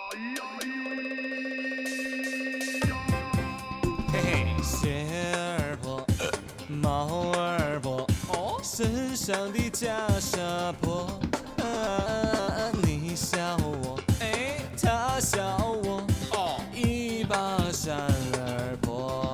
嘿嘿，鞋儿破，帽儿破，身上的袈裟破。你笑我，他笑我，一把扇儿破。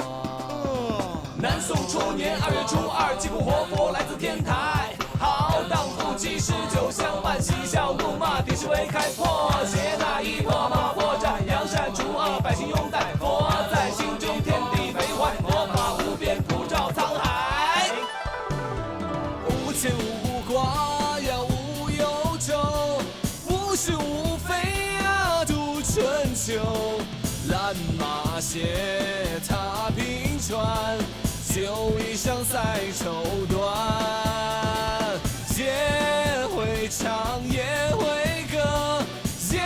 南宋初年2月初2，济公活佛来自天台。好荡妇济世酒香满，嬉笑怒骂敌视为开破。鞋那一破，马破绽，扬善除恶，百姓拥戴。佛在心中，天地为怀，佛法无边，普照沧海。无牵无挂呀，无忧愁，无是无非呀，度春秋。蓝马鞋踏平川，旧衣裳赛绸缎。也会唱，也会歌，也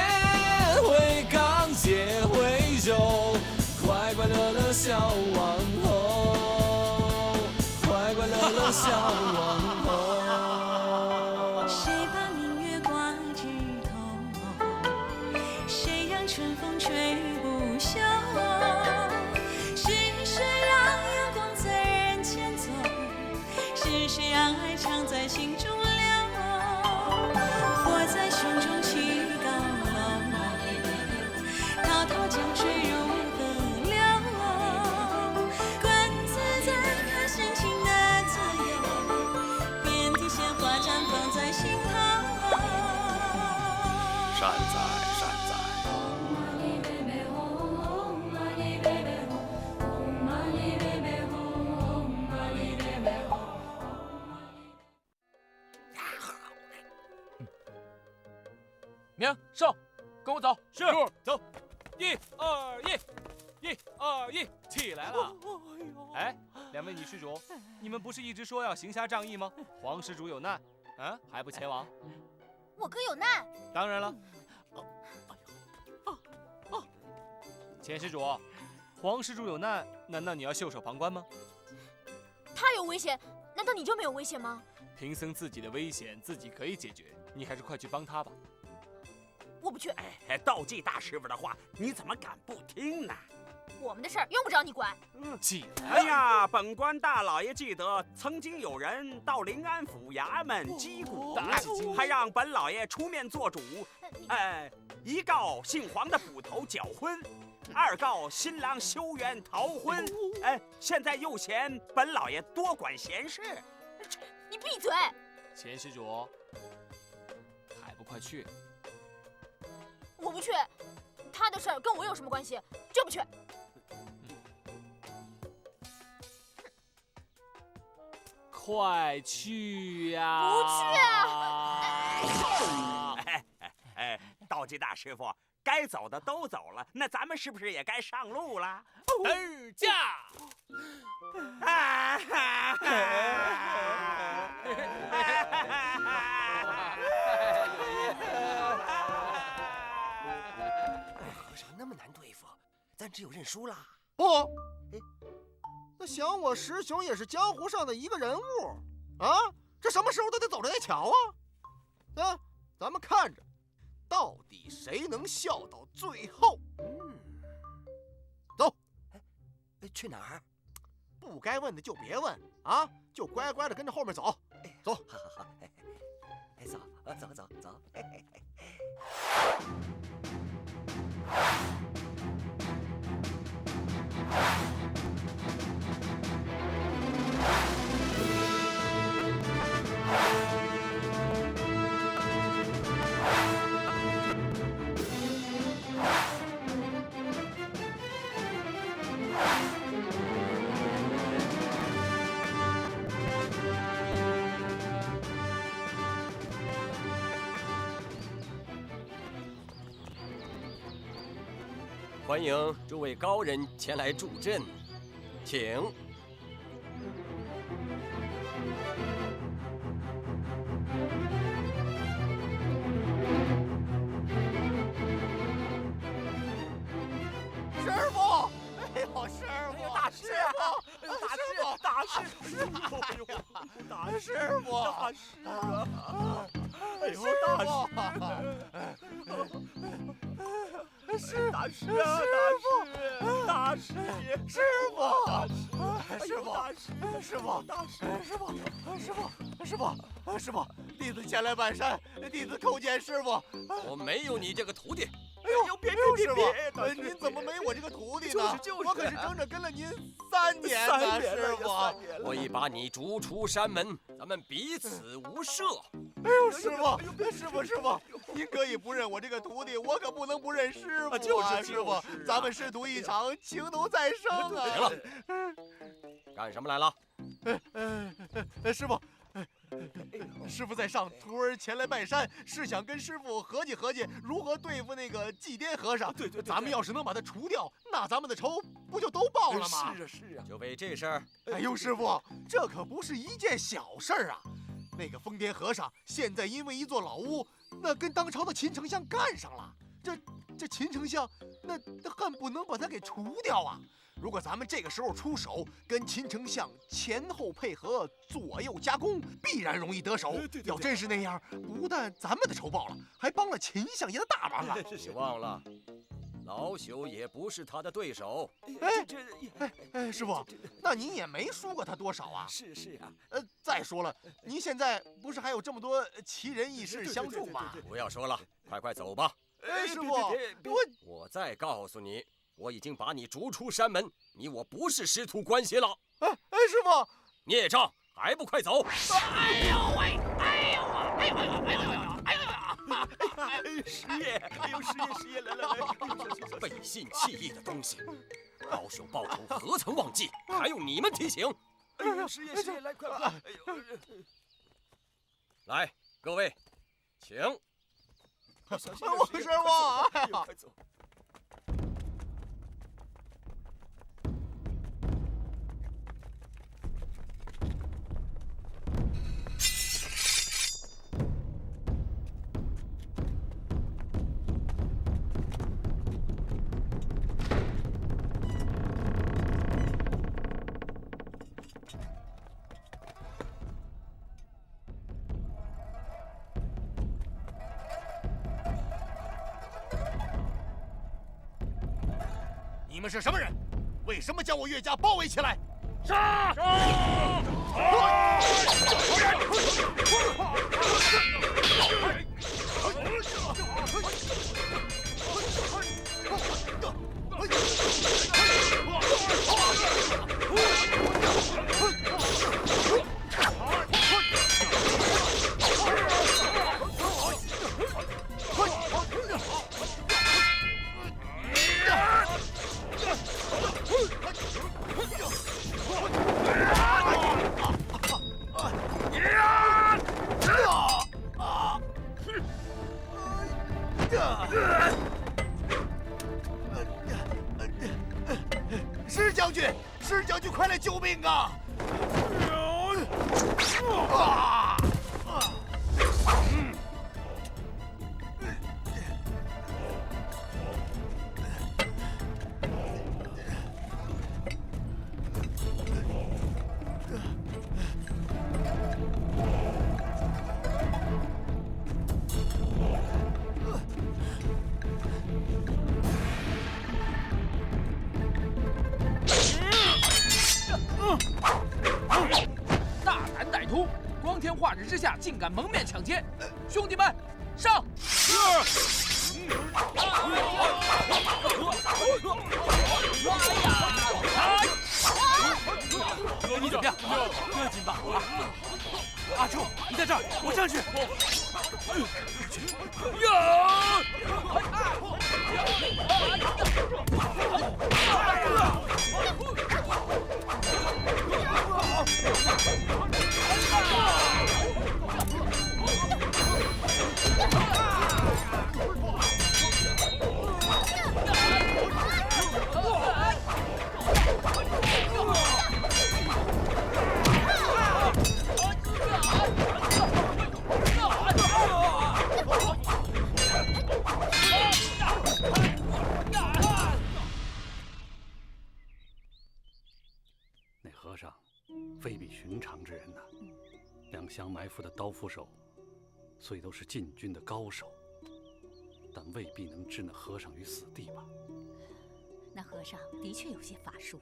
会刚，也会柔，快快乐乐笑王后，快快乐乐笑王后。谁把明月挂枝头？谁让春风吹不休？是谁让阳光在人间走？是谁让爱常在心中？佛在胸中起高楼，滔滔江水入河流。观自在，看深情的自由，遍体鲜花绽放在心头。善哉善哉。明少，跟我走。是，走。1、2、1，1、2、1，起来了。哎，两位女施主，你们不是一直说要行侠仗义吗？皇施主有难，还不前往？我哥有难。当然了。钱施主，皇施主有难，难道你要袖手旁观吗？他有危险，难道你就没有危险吗？贫僧自己的危险自己可以解决，你还是快去帮他吧。我不去。哎，道济大师傅的话，你怎么敢不听呢？我们的事儿用不着你管。起来！哎呀，本官大老爷记得曾经有人到临安府衙门击鼓，还让本老爷出面做主。一告姓黄的捕头搅婚，2告新郎修缘逃婚。现在又嫌本老爷多管闲事。你闭嘴！钱施主，还不快去！我不去，他的事儿跟我有什么关系？就不去。快去呀！不去啊！道济大师傅，该走的都走了，那咱们是不是也该上路了？儿驾！和尚那么难对付，咱只有认输啦。不，那想我师兄也是江湖上的一个人物啊，这什么时候都得走着来瞧啊！咱们看着，到底谁能笑到最后？走。去哪儿？不该问的就别问啊，就乖乖的跟着后面走。走，好，走。欢迎诸位高人前来助阵，请。师傅，哎呦，师傅，大师傅，大师傅，哎呦，大师傅，哎呦，大师。大师啊，大师，师傅，弟子前来拜山，弟子叩见师傅。我没有你这个徒弟。哎呦，别，师傅，您怎么没我这个徒弟呢？我可是整整跟了您3年呢，师傅。我已把你逐出山门，咱们彼此无涉。哎呦，师傅，您可以不认我这个徒弟，我可不能不认师傅啊！师傅，咱们师徒一场，情同再生啊！行了，干什么来了？师傅在上徒儿前来拜山，是想跟师傅合计合计如何对付那个祭奠和尚。对，咱们要是能把他除掉，那咱们的仇不就都报了吗？是啊。就为这事儿？哎呦，师傅，这可不是一件小事儿啊！那个疯癫和尚现在因为一座老屋，那跟当朝的秦丞相干上了。这秦丞相那恨不能把他给除掉啊！如果咱们这个时候出手，跟秦丞相前后配合，左右夹攻，必然容易得手。要真是那样，不但咱们的仇报了，还帮了秦相爷的大忙啊！你忘了，老朽也不是他的对手。师傅，那您也没输过他多少啊？是啊。再说了，您现在不是还有这么多奇人异事相助吗？不要说了，快走吧。师傅，我再告诉你。我已经把你逐出山门，你我不是师徒关系了。师傅，孽障，还不快走！哎呦喂！师爷，来！背信弃义的东西，高俅报仇何曾忘记？还用你们提醒？师爷，来快！来，各位，请。小心！师傅，快走！你们是什么人？为什么将我岳家包围起来？杀！施将军，快来救命啊！大胆歹徒，光天化日之下竟敢蒙面抢劫！兄弟们，上！你怎么样？不要紧吧？阿柱，你在这儿，我上去。那和尚非比寻常之人呐，两相埋伏的刀斧手，虽都是禁军的高手，但未必能置那和尚于死地吧？那和尚的确有些法术，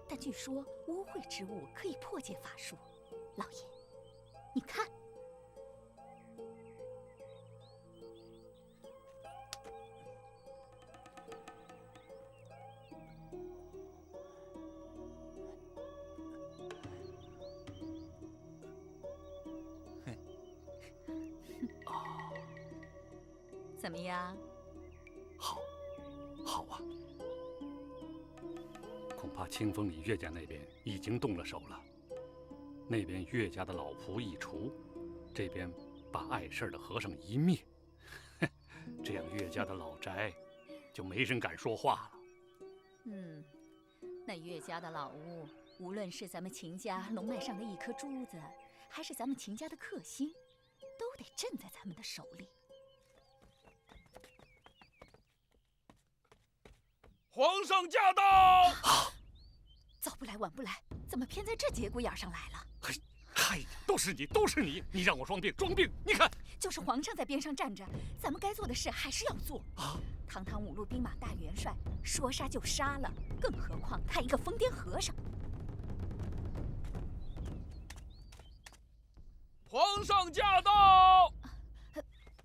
但据说污秽之物可以破解法术。老爷，你看。怎么样？好啊！恐怕清风里岳家那边已经动了手了。那边岳家的老仆一除，这边把碍事的和尚一灭，这样岳家的老宅就没人敢说话了。那岳家的老屋，无论是咱们秦家龙脉上的一颗珠子，还是咱们秦家的克星，都得镇在咱们的手里。皇上驾到！早不来晚不来，怎么偏在这节骨眼上来了？嗨，都是你！你让我装病！你看，就是皇上在边上站着，咱们该做的事还是要做。堂堂5路兵马大元帅，说杀就杀了，更何况他一个疯癫和尚。皇上驾到！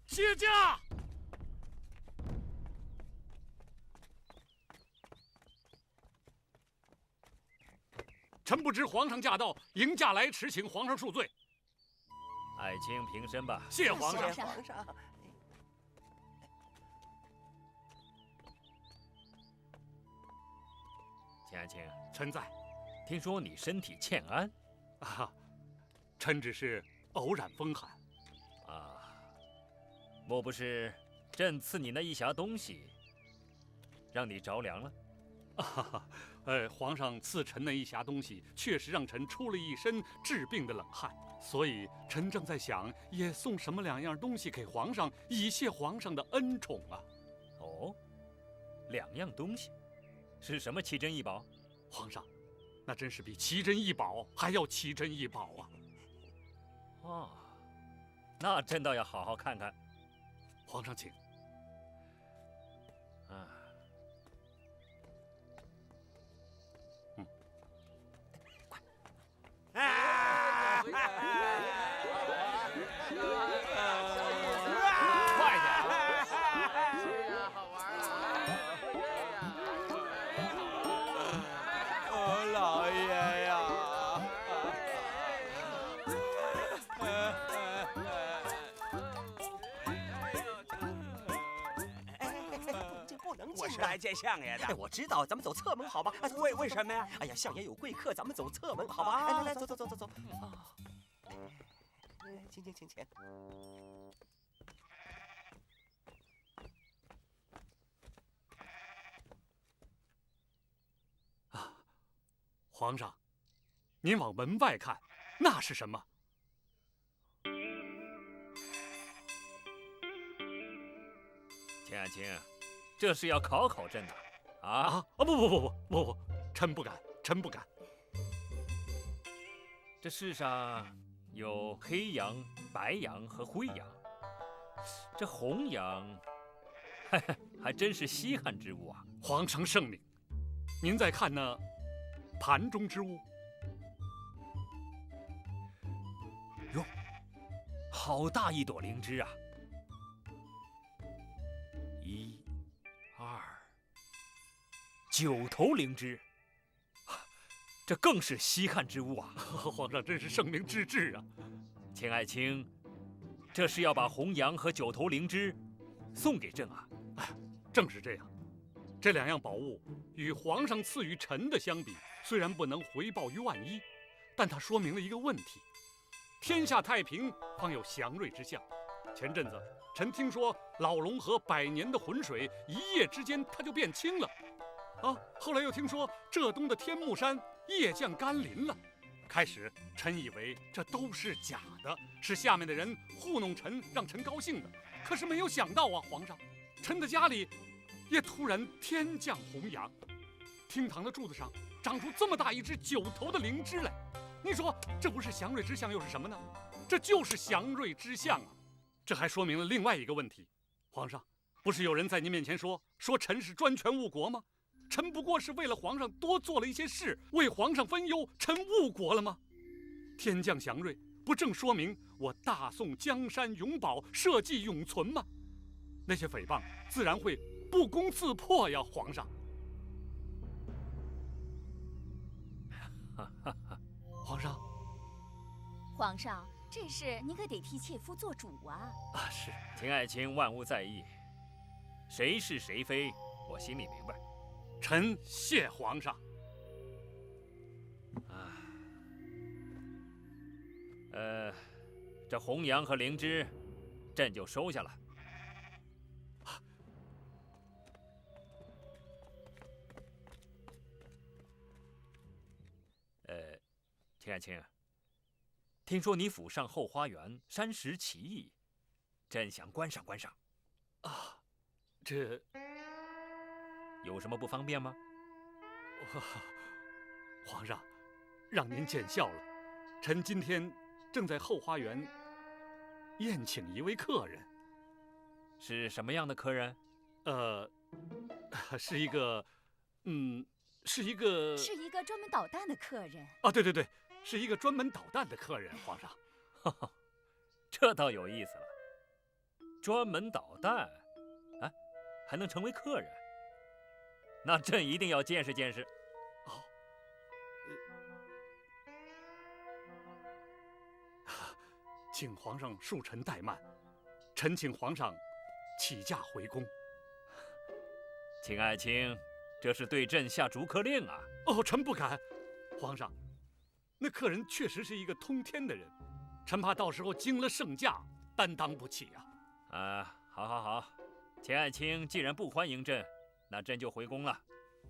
歇驾！臣不知皇上驾到，迎驾来迟，请皇上恕罪。爱卿平身吧。谢皇上。皇上。秦爱卿，臣在。听说你身体欠安。臣只是偶染风寒。莫不是朕赐你那一匣东西，让你着凉了？皇上赐臣那一匣东西，确实让臣出了一身治病的冷汗，所以臣正在想，也送什么2样东西给皇上，以谢皇上的恩宠啊。哦，2样东西，是什么奇珍异宝？皇上，那真是比奇珍异宝还要奇珍异宝啊！那朕倒要好好看看。皇上请。快点！好玩啊！老爷呀！这不能进。我是来见相爷的。我知道，咱们走侧门好吧？为什么呀？哎呀，相爷有贵客，咱们走侧门好吧？来，走。请。皇上，您往门外看，那是什么？秦爱卿，这是要考朕的不，臣不敢。这世上有黑羊、白羊和灰羊，这红羊，还真是稀罕之物啊！皇上圣明，您再看那盘中之物。哟，好大一朵灵芝啊！1、2，9头灵芝，这更是稀罕之物啊！皇上真是圣明之治啊！秦爱卿，这是要把红羊和9头灵芝送给朕啊？正是这样。这2样宝物与皇上赐予臣的相比，虽然不能回报于万一，但它说明了一个问题：天下太平，方有祥瑞之象。前阵子，臣听说老龙河100年的浑水，一夜之间它就变清了。后来又听说浙东的天目山夜降甘霖了。开始，臣以为这都是假的，是下面的人糊弄臣，让臣高兴的。可是没有想到啊，皇上，臣的家里也突然天降红羊，厅堂的柱子上长出这么大一只9头的灵芝来。你说这不是祥瑞之象又是什么呢？这就是祥瑞之象啊！这还说明了另外一个问题，皇上，不是有人在您面前说臣是专权误国吗？臣不过是为了皇上多做了一些事，为皇上分忧，臣误国了吗？天降祥瑞，不正说明我大宋江山永保，社稷永存吗？那些诽谤自然会不攻自破呀，皇上。皇上，皇上，这事您可得替妾夫做主啊！是，秦爱卿万勿在意，谁是谁非，我心里明白。臣谢皇上。这红杨和灵芝，朕就收下了。秦爱卿，听说你府上后花园山石奇异，朕想观赏观赏。这有什么不方便吗？皇上，让您见笑了。臣今天正在后花园宴请一位客人。是什么样的客人？是一个专门捣蛋的客人。对对对，是一个专门捣蛋的客人，皇上。这倒有意思了，专门捣蛋，还能成为客人？那朕一定要见识见识。请皇上恕臣怠慢，臣请皇上起驾回宫。秦爱卿，这是对朕下逐客令啊！臣不敢。皇上，那客人确实是一个通天的人，臣怕到时候惊了圣驾，担当不起啊。好，秦爱卿既然不欢迎朕，那朕就回宫了。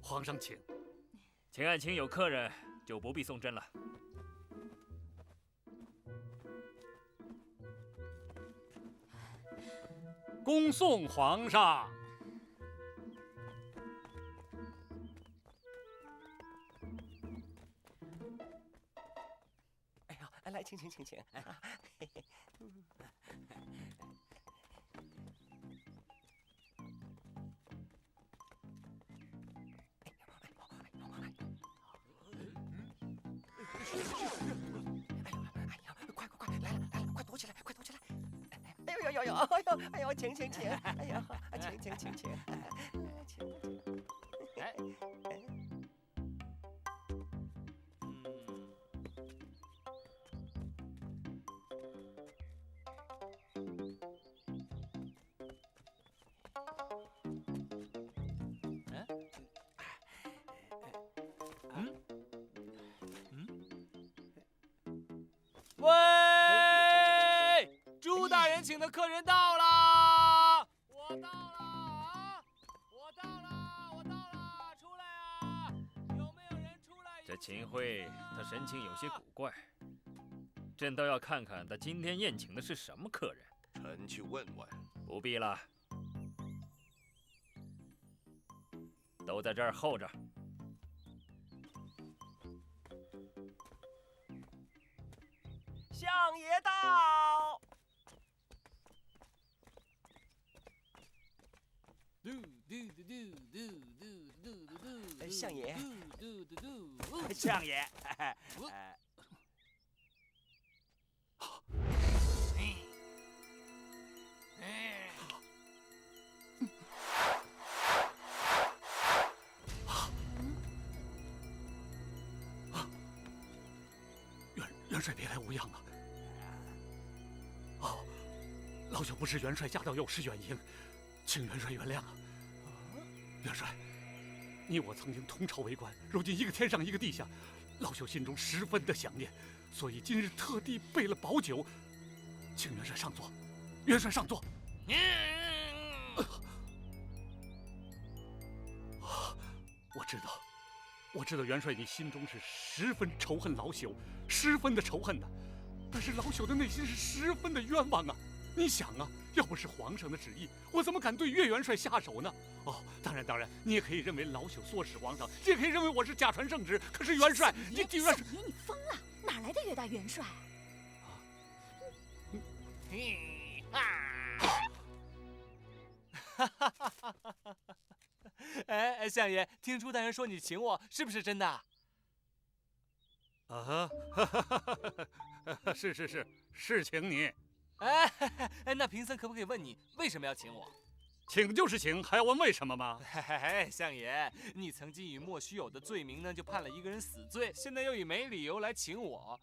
皇上请。秦爱卿有客人，就不必送朕了。恭送皇上。哎呀，来，请。快来了，快躲起来！哎呦，请！哎呀，请！喂，朱大人请的客人到啦！我到了，出来啊！有没有人出来？这秦桧他神情有些古怪，朕倒要看看他今天宴请的是什么客人。臣去问问。不必了，都在这儿候着。相爷到！相爷，相爷，元帅别来无恙啊！老朽不知元帅驾到，有失远迎，请元帅原谅啊！元帅，你我曾经同朝为官，如今一个天上一个地下，老朽心中十分的想念，所以今日特地备了宝酒，请元帅上座。元帅上座。我知道元帅你心中是十分仇恨老朽，十分的仇恨的，但是老朽的内心是十分的冤枉啊！你想啊，要不是皇上的旨意，我怎么敢对岳元帅下手呢？当然，你也可以认为老朽唆使皇上，也可以认为我是假传圣旨。可是元帅，元帅，相爷你疯了？哪来的岳大元帅？哎，相爷，听朱大人说你请我，是不是真的？啊，是请你。哎，那贫僧可不可以问你为什么要请我？请就是请，还要问为什么吗？相爷，你曾经以莫须有的罪名呢，就判了一个人死罪，现在又以没理由来请我，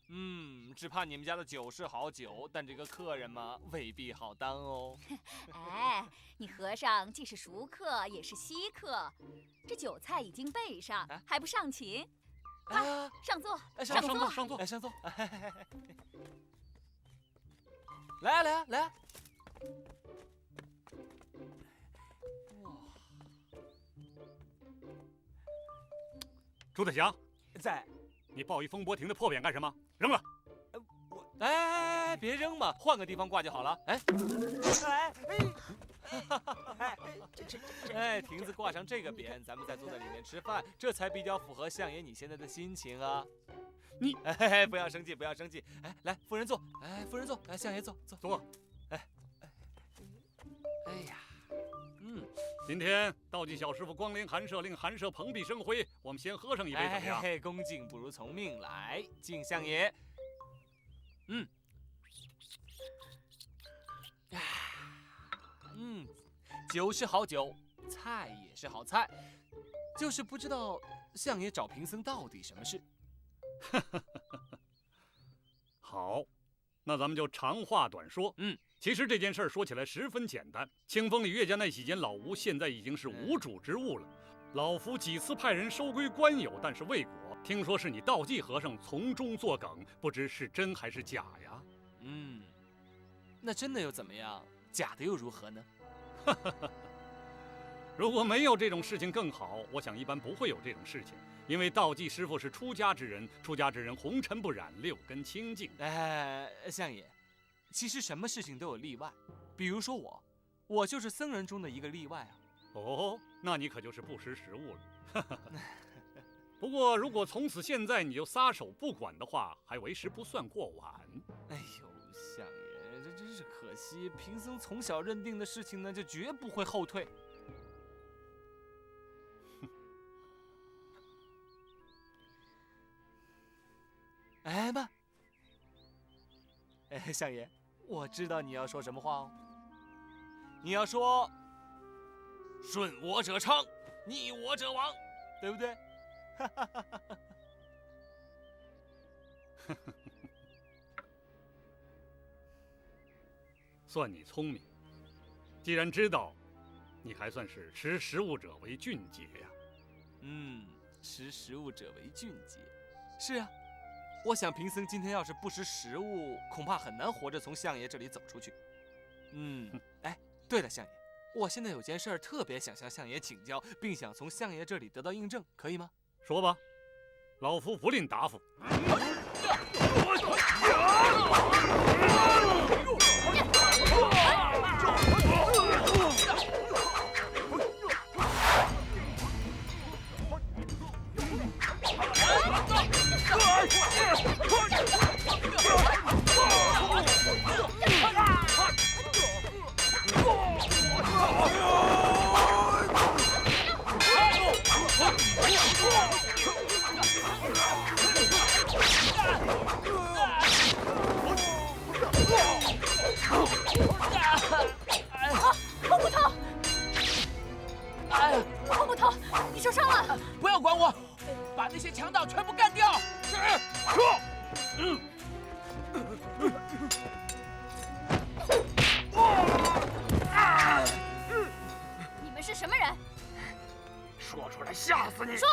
只怕你们家的酒是好酒，但这个客人嘛，未必好当哦。哎，你和尚既是熟客也是稀客，这酒菜已经备上，还不上请？快上座，上座。来。朱大祥，在。你抱一风波亭的破匾干什么？扔了。别扔嘛，换个地方挂就好了。亭子挂上这个匾，咱们再坐在里面吃饭，这才比较符合相爷你现在的心情啊。你不要生气。来，夫人坐。夫人坐。相爷坐。哎呀。今天道济小师傅光临寒舍，令寒舍蓬荜生辉。我们先喝上一杯怎么样？恭敬不如从命，来敬相爷。酒是好酒，菜也是好菜，就是不知道相爷找贫僧到底什么事。好，那咱们就长话短说。其实这件事说起来十分简单。清风里岳家那几间老屋现在已经是无主之物了。老夫几次派人收归官有，但是未果。听说是你道济和尚从中作梗，不知是真还是假呀？那真的又怎么样？假的又如何呢？如果没有这种事情更好，我想一般不会有这种事情。因为道济师傅是出家之人，出家之人红尘不染，六根清净。相爷，其实什么事情都有例外，比如说我就是僧人中的一个例外啊。哦，那你可就是不识时务了。不过如果从此现在你就撒手不管的话，还为时不算过晚。哎呦，相爷，这真是可惜，贫僧从小认定的事情呢，就绝不会后退。慢。相爷，我知道你要说什么话哦。你要说顺我者昌，逆我者亡，对不对？算你聪明，既然知道，你还算是识时务者为俊杰呀。识时务者为俊杰。是啊，我想贫僧今天要是不识时务，恐怕很难活着从相爷这里走出去。对了，相爷，我现在有件事儿特别想向相爷请教，并想从相爷这里得到印证，可以吗？说吧，老夫不吝答复。红骨头，红骨头，你受伤了！不要管我，把那些强盗全部干掉！是。你们是什么人？说出来吓死你！说，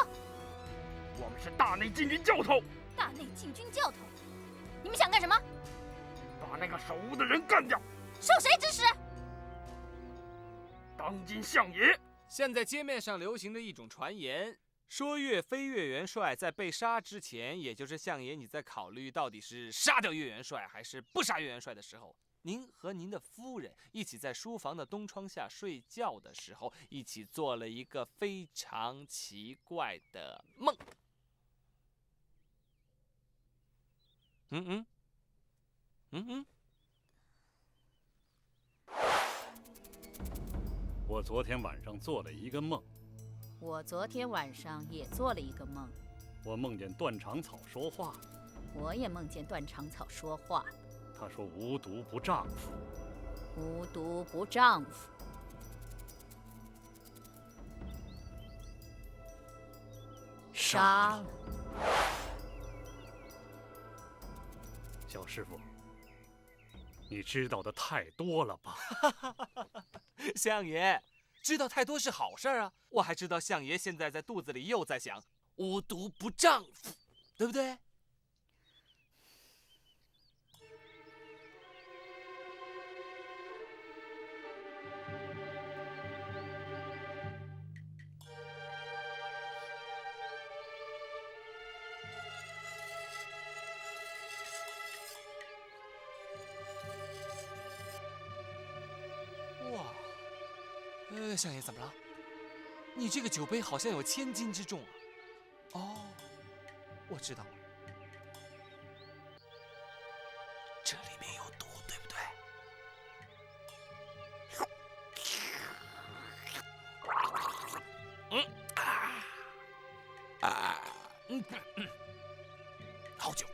我们是大内禁军教头。大内禁军教头，你们想干什么？把那个守屋的人干掉。受谁指使？当今相爷。现在街面上流行的一种传言，说岳飞岳元帅在被杀之前，也就是相爷你在考虑到底是杀掉岳元帅还是不杀岳元帅的时候，您和您的夫人一起在书房的东窗下睡觉的时候，一起做了一个非常奇怪的梦。我昨天晚上做了一个梦，我昨天晚上也做了一个梦，我梦见断肠草说话，我也梦见断肠草说话。他说无毒不丈夫，无毒不丈夫。杀了。小师傅，你知道的太多了吧？相爷，知道太多是好事啊！我还知道相爷现在在肚子里又在想无毒不丈夫，对不对？哇，相爷怎么了？你这个酒杯好像有1000斤之重啊！哦，我知道了，这里面有毒，对不对？好酒。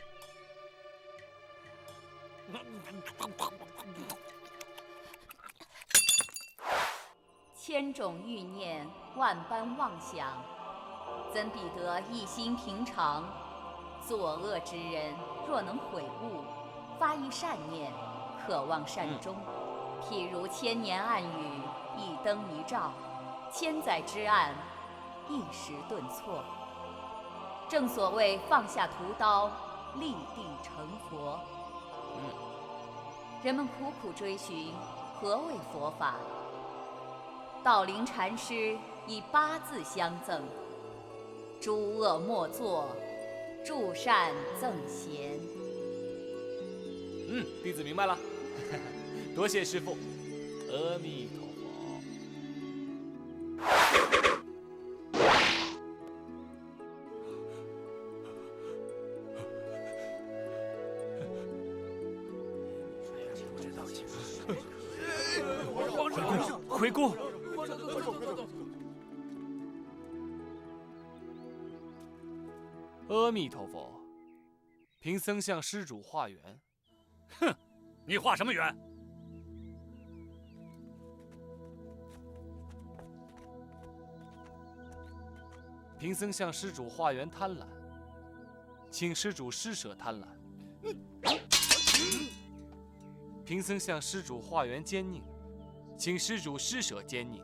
千种欲念，万般妄想，怎比得一心平常？作恶之人若能悔悟，发一善念，渴望善终，譬如千年暗语，一灯一照，千载之暗，一时顿挫。正所谓放下屠刀，立地成佛。人们苦苦追寻何谓佛法，道林禅师以8字相赠：诸恶莫作，助善赠贤。弟子明白了，多谢师父，阿弥陀佛。回宫。阿弥陀佛，贫僧向施主化缘。哼，你化什么缘？贫僧向施主化缘贪婪，请施主施舍贪婪。贫僧向施主化缘奸佞，请施主施舍奸佞。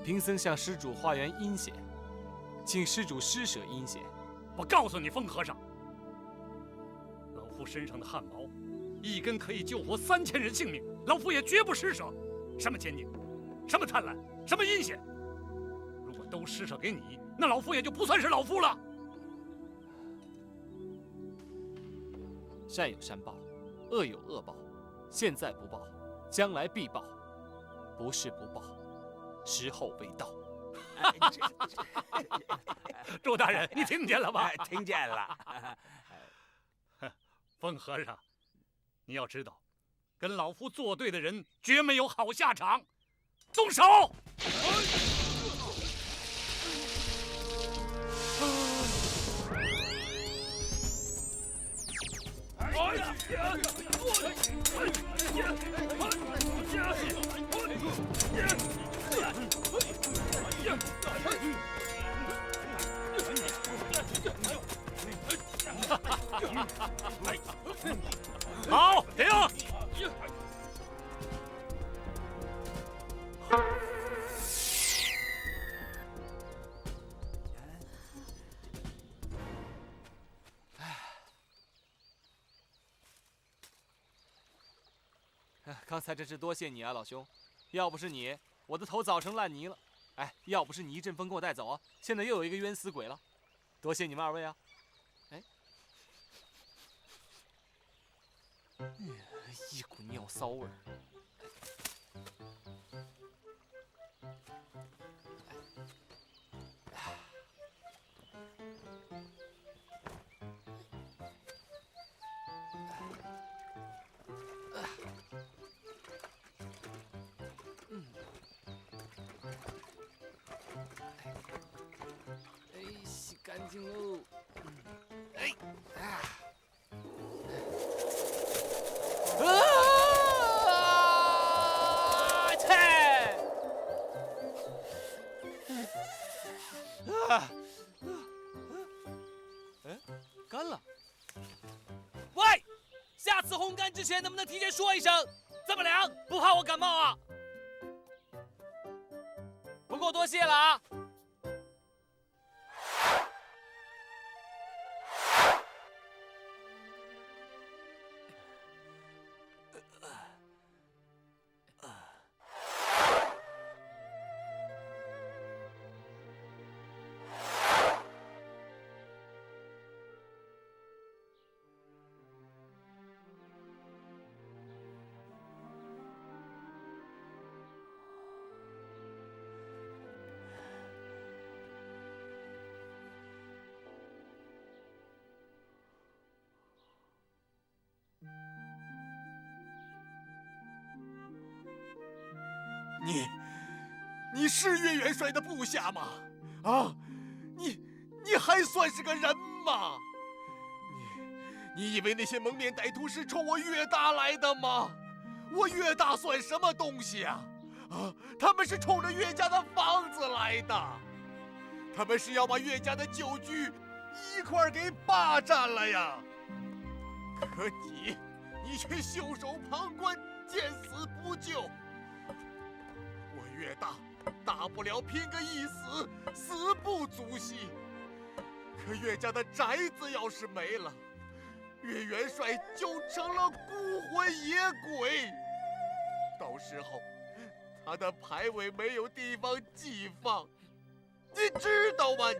贫僧向施主化缘阴险，请施主施舍阴险。我告诉你，疯和尚，老夫身上的汗毛，一根可以救活3000人性命，老夫也绝不施舍。什么奸佞，什么贪婪，什么阴险，如果都施舍给你，那老夫也就不算是老夫了。善有善报，恶有恶报，现在不报，将来必报，不是不报，时候未到。周大人，你听见了吧？听见了。疯和尚，你要知道，跟老夫作对的人绝没有好下场。动手！好，停！刚才真是多谢你啊，老兄，要不是你，我的头早成烂泥了。哎，要不是你一阵风给我带走，现在又有一个冤死鬼了。多谢你们2位啊！哎，一股尿骚味儿。洗干净喽。干了。喂，下次烘干之前能不能提前说一声？这么凉，不怕我感冒啊？不过多谢了啊。你是岳元帅的部下吗？啊，你还算是个人吗？你以为那些蒙面歹徒是冲我岳大来的吗？我岳大算什么东西啊？啊，他们是冲着岳家的房子来的，他们是要把岳家的旧居一块儿给霸占了呀！可你却袖手旁观，见死不救。我岳大不了拼个一死，死不足惜。可岳家的宅子要是没了，岳元帅就成了孤魂野鬼，到时候他的牌位没有地方寄放，你知道吗？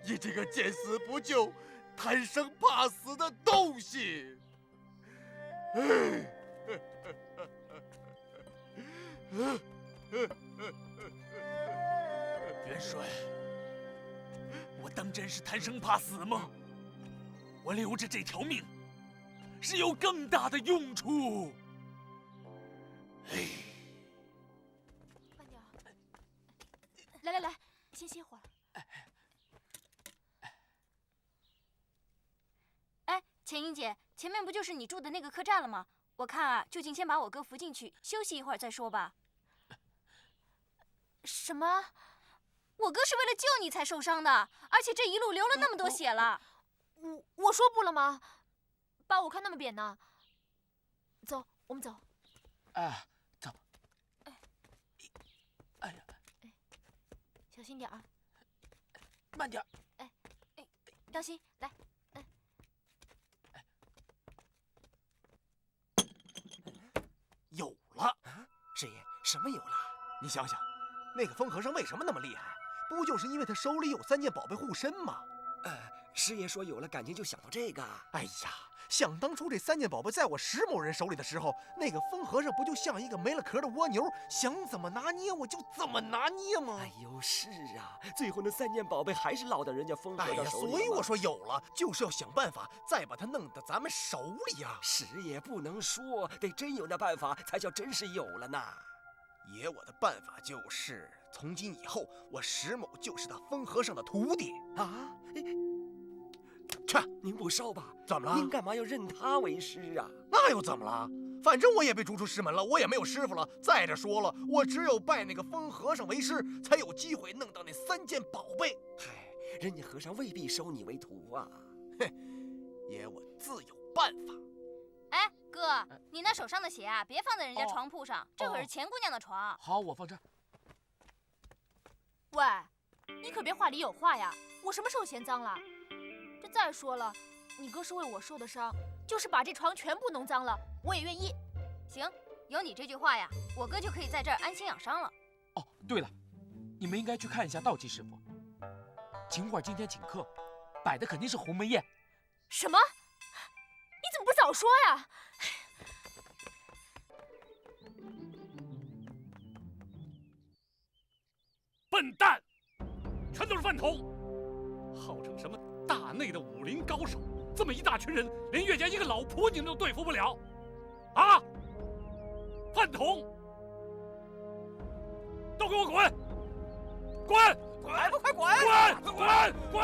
你这个见死不救、贪生怕死的东西！元帅，我当真是贪生怕死吗？我留着这条命，是有更大的用处。慢点，来，先歇会儿。哎，钱英姐，前面不就是你住的那个客栈了吗？我看啊，就近先把我哥扶进去，休息一会儿再说吧。什么？我哥是为了救你才受伤的，而且这一路流了那么多血了。我说不了吗？把我看那么扁呢？走，我们走。走。哎呀，小心点啊！慢点。当心，来。有了！师爷，什么有了？你想想，那个疯和尚为什么那么厉害？不就是因为他手里有3件宝贝护身吗？师爷说有了感情就想到这个。哎呀，想当初这3件宝贝在我石某人手里的时候，那个疯和尚不就像一个没了壳的蜗牛，想怎么拿捏我就怎么拿捏吗？哎呦，是啊，最后那3件宝贝还是落到人家疯和尚手里。所以我说有了，就是要想办法再把它弄到咱们手里呀。师爷不能说，得真有那办法才叫真是有了呢。爷，我的办法就是，从今以后，我石某就是那疯和尚的徒弟啊！切，您不烧吧？怎么了？您干嘛要认他为师啊？那又怎么了？反正我也被逐出师门了，我也没有师傅了。再者说了，我只有拜那个疯和尚为师，才有机会弄到那3件宝贝。嗨，人家和尚未必收你为徒啊。哼，爷，我自有办法。哎，哥，你那手上的鞋啊，别放在人家床铺上，这可是钱姑娘的床。好，我放这儿。喂，你可别话里有话呀！我什么时候嫌脏了？这再说了，你哥是为我受的伤，就是把这床全部弄脏了，我也愿意。行，有你这句话呀，我哥就可以在这儿安心养伤了。哦，对了，你们应该去看一下道济师傅。秦桧今天请客，摆的肯定是鸿门宴。什么？你怎么不早说呀？笨蛋，全都是饭桶！号称什么大内的武林高手，这么一大群人，连岳家一个老婆你们都对付不了，啊！饭桶，都给我滚！滚！还不快滚！滚！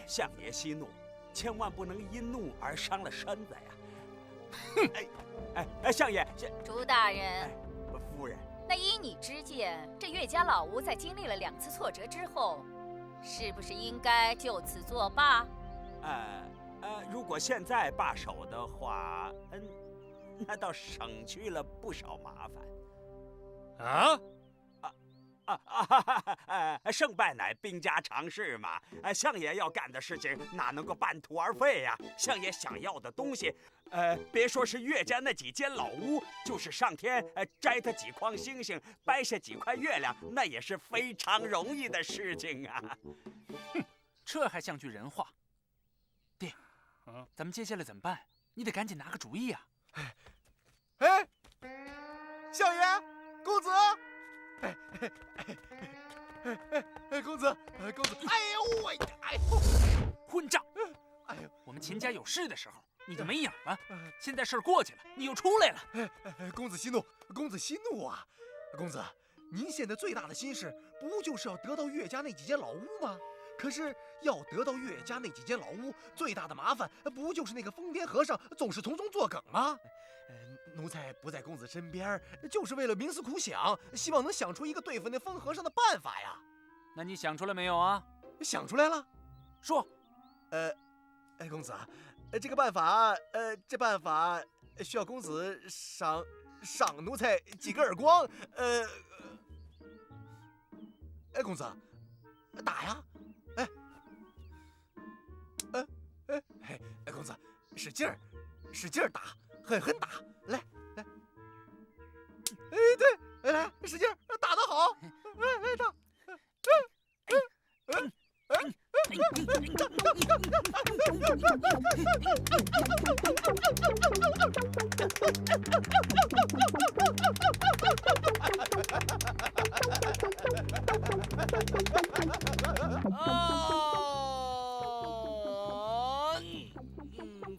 相爷息怒，千万不能因怒而伤了身子呀！哼！相爷，朱大人，夫人，那依你之见，这岳家老吴在经历了2次挫折之后，是不是应该就此作罢？如果现在罢手的话，那倒省去了不少麻烦。胜败乃兵家常事嘛。相爷要干的事情哪能够半途而废呀？相爷想要的东西，别说是岳家那几间老屋，就是上天摘他几筐星星，掰下几块月亮，那也是非常容易的事情啊。哼，这还像句人话。爹，咱们接下来怎么办？你得赶紧拿个主意啊！哎，相爷，公子。公子，哎呦喂，哎呦，混账！哎呦，我们秦家有事的时候你就没影了，现在事儿过去了，你又出来了。公子息怒，公子息怒啊！公子，您现在最大的心事不就是要得到岳家那几间老屋吗？可是要得到岳家那几间老屋，最大的麻烦不就是那个疯癫和尚总是从中作梗吗？奴才不在公子身边，就是为了冥思苦想，希望能想出一个对付那疯和尚的办法呀。那你想出来没有啊？想出来了，说。公子啊，这个办法，这办法需要公子赏奴才几个耳光。公子，打呀！公子，使劲儿打，狠狠打，来，对，来，使劲儿，打得好，来打，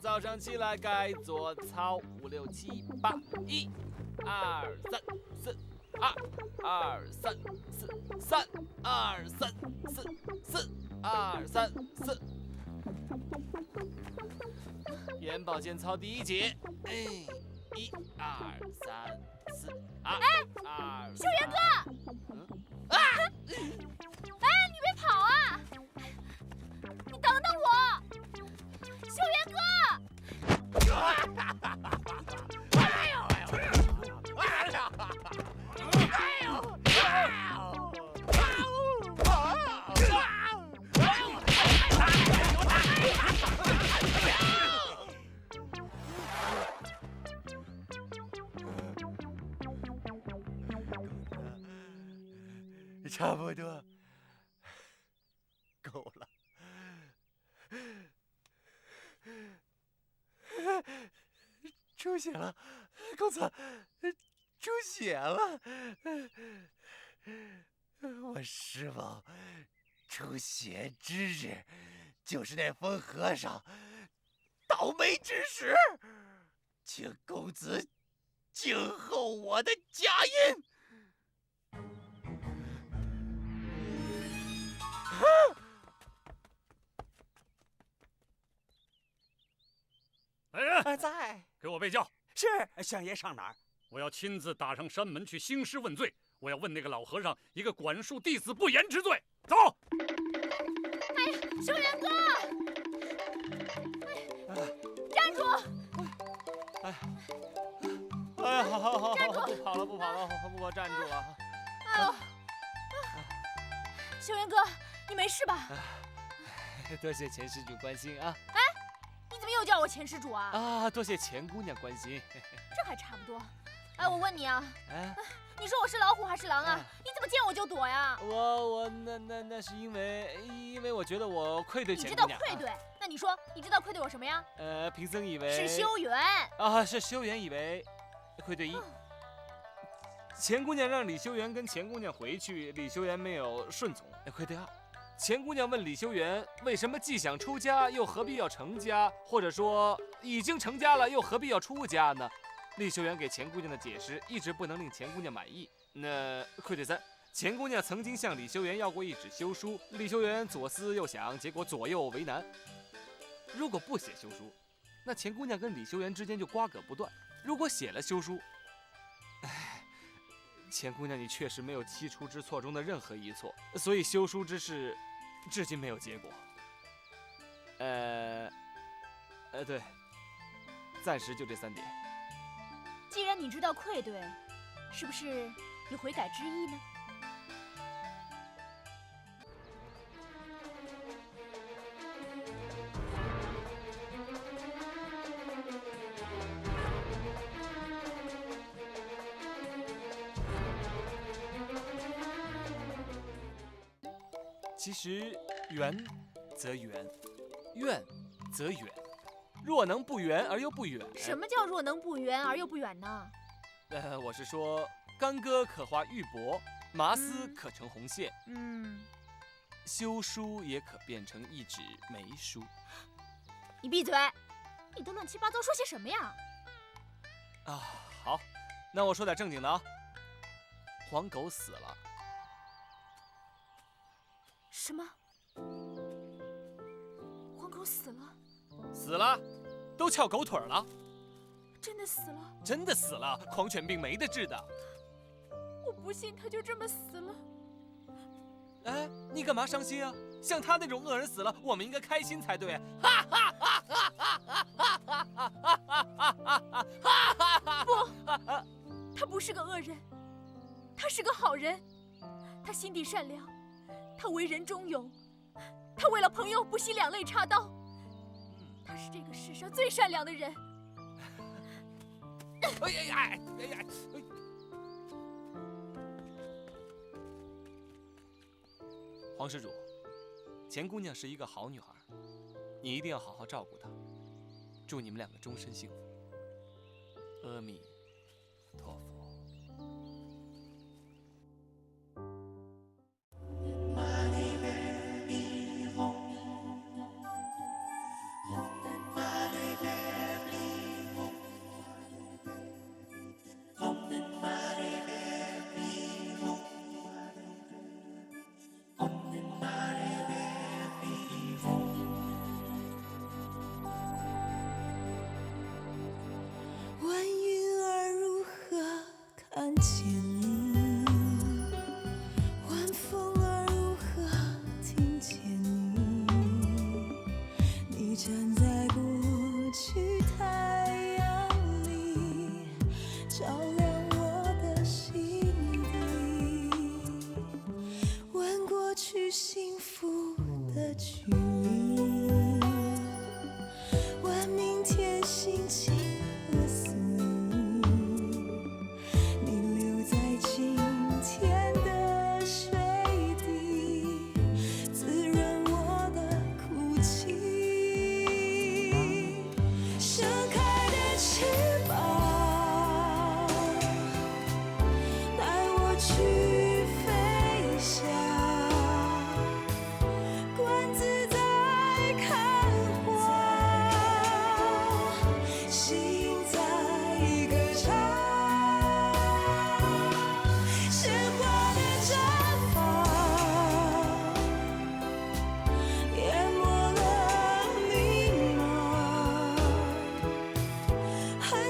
早上起来该做操，5、6、7、8，1、2、3、4，2、2、3、4，3、2、3、4，4、2、3、4。眼保健操第1节，1、2、3、4，2、2。秀元哥！你别跑啊！你等等我，秀元哥！差不多够了。出血了，公子，出血了。我师傅出血之日，就是那疯和尚倒霉之时，请公子静候我的佳音。来人，在，给我备轿。是，相爷上哪儿？我要亲自打上山门去兴师问罪。我要问那个老和尚一个管束弟子不严之罪。走。哎呀，秀元哥！站住！哎呀，好，不跑了，我站住了。秀元哥，你没事吧？多谢钱施主关心啊！哎，你怎么又叫我钱施主啊？啊，多谢钱姑娘关心。这还差不多。哎，我问你啊，哎，你说我是老虎还是狼啊？你怎么见我就躲呀？我那是因为我觉得我愧对钱姑娘。你知道愧对？那你说你知道愧对我什么呀？贫僧以为是修缘啊，是修缘以为愧对一，钱姑娘让李修缘跟钱姑娘回去，李修缘没有顺从。快点啊！钱姑娘问李修缘，为什么既想出家，又何必要成家？或者说，已经成家了，又何必要出家呢？李修缘给钱姑娘的解释一直不能令钱姑娘满意。那快点三，钱姑娘曾经向李修缘要过一纸休书，李修缘左思右想，结果左右为难。如果不写休书，那钱姑娘跟李修缘之间就瓜葛不断；如果写了休书，钱姑娘，你确实没有七出之错中的任何一错，所以休书之事至今没有结果。对，暂时就这3点。既然你知道愧对，是不是有悔改之意呢？其实圆则圆，远则远。若能不圆而又不远。什么叫若能不圆而又不远呢？我是说，干戈可化玉帛，麻丝可成红线。休书也可变成一纸梅书。你闭嘴！你都乱七八糟说些什么呀？好，那我说点正经的啊。黄狗死了。什么？黄狗死了？死了，都翘狗腿了。真的死了？真的死了，狂犬病没得治的。我不信他就这么死了。哎，你干嘛伤心啊？像他那种恶人死了，我们应该开心才对。哈哈哈哈哈哈哈哈哈哈！不，他不是个恶人，他是个好人，他心地善良，他为人忠勇，他为了朋友不惜两肋插刀，他是这个世上最善良的人。黄施主，钱姑娘是一个好女孩，你一定要好好照顾她。祝你们两个终身幸福。阿弥陀佛。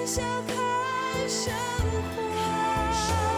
笑看生活。